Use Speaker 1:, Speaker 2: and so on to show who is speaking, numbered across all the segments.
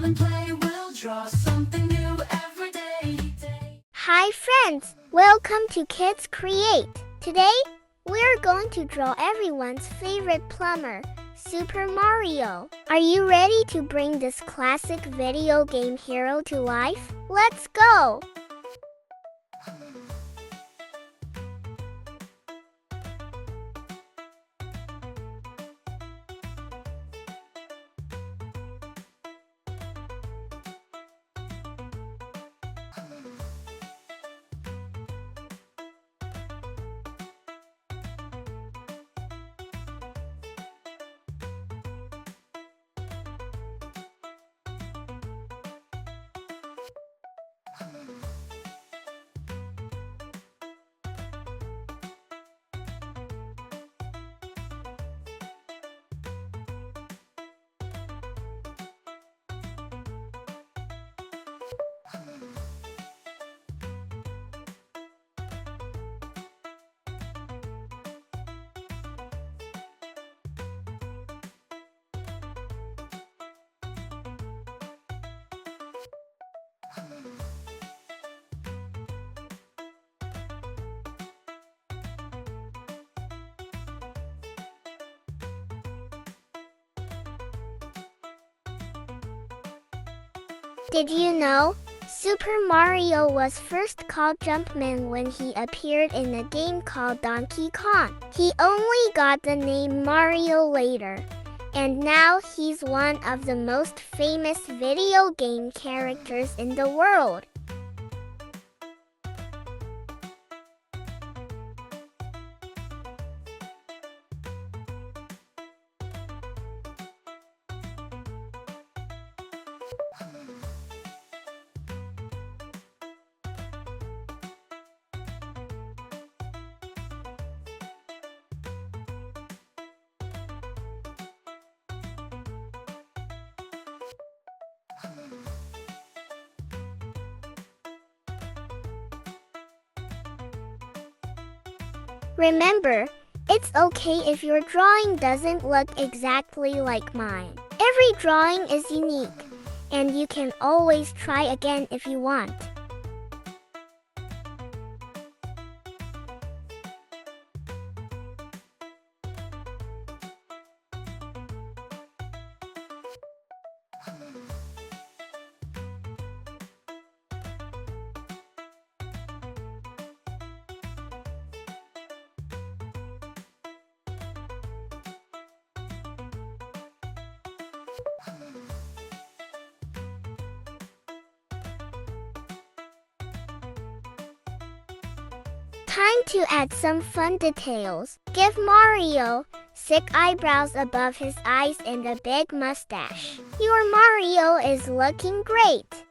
Speaker 1: doodle and play. We'll draw something new every day.
Speaker 2: Hi friends, welcome to Kids Create. Today, we're going to draw everyone's favorite plumber, Super Mario. Are you ready to bring this classic video game hero to life? Let's go! Did you know? Super Mario was first called Jumpman when he appeared in a game called Donkey Kong. He only got the name Mario later, and now he's one of the most famous video game characters in the world. Remember, it's okay if your drawing doesn't look exactly like mine. Every drawing is unique, and you can always try again if you want. Time to add some fun details. Give Mario sick eyebrows above his eyes and a big mustache. Your Mario is looking great.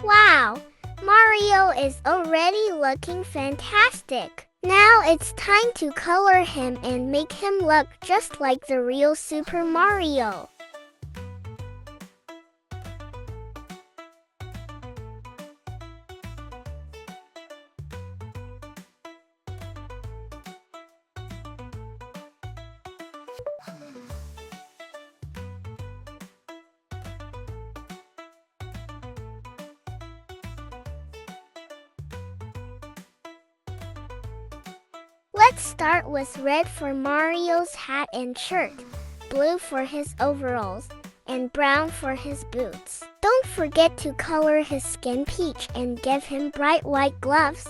Speaker 2: Wow, Mario is already looking fantastic. Now it's time to color him and make him look just like the real Super Mario. Let's start with red for Mario's hat and shirt, blue for his overalls, and brown for his boots. Don't forget to color his skin peach and give him bright white gloves.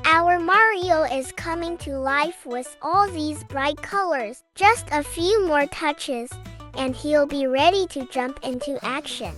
Speaker 2: Our Mario is coming to life with all these bright colors. Just a few more touches, and he'll be ready to jump into action.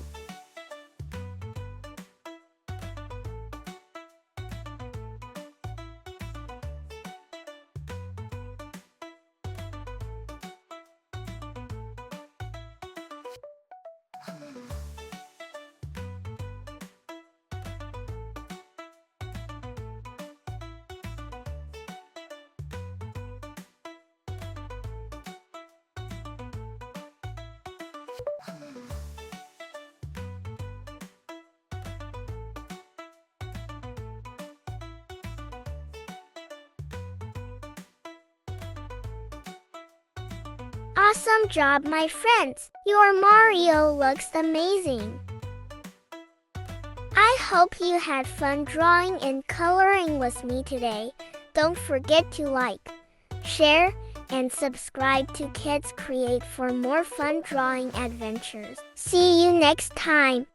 Speaker 2: Awesome job, my friends! Your Mario looks amazing! I hope you had fun drawing and coloring with me today. Don't forget to like, share, and subscribe to Kids Create for more fun drawing adventures. See you next time!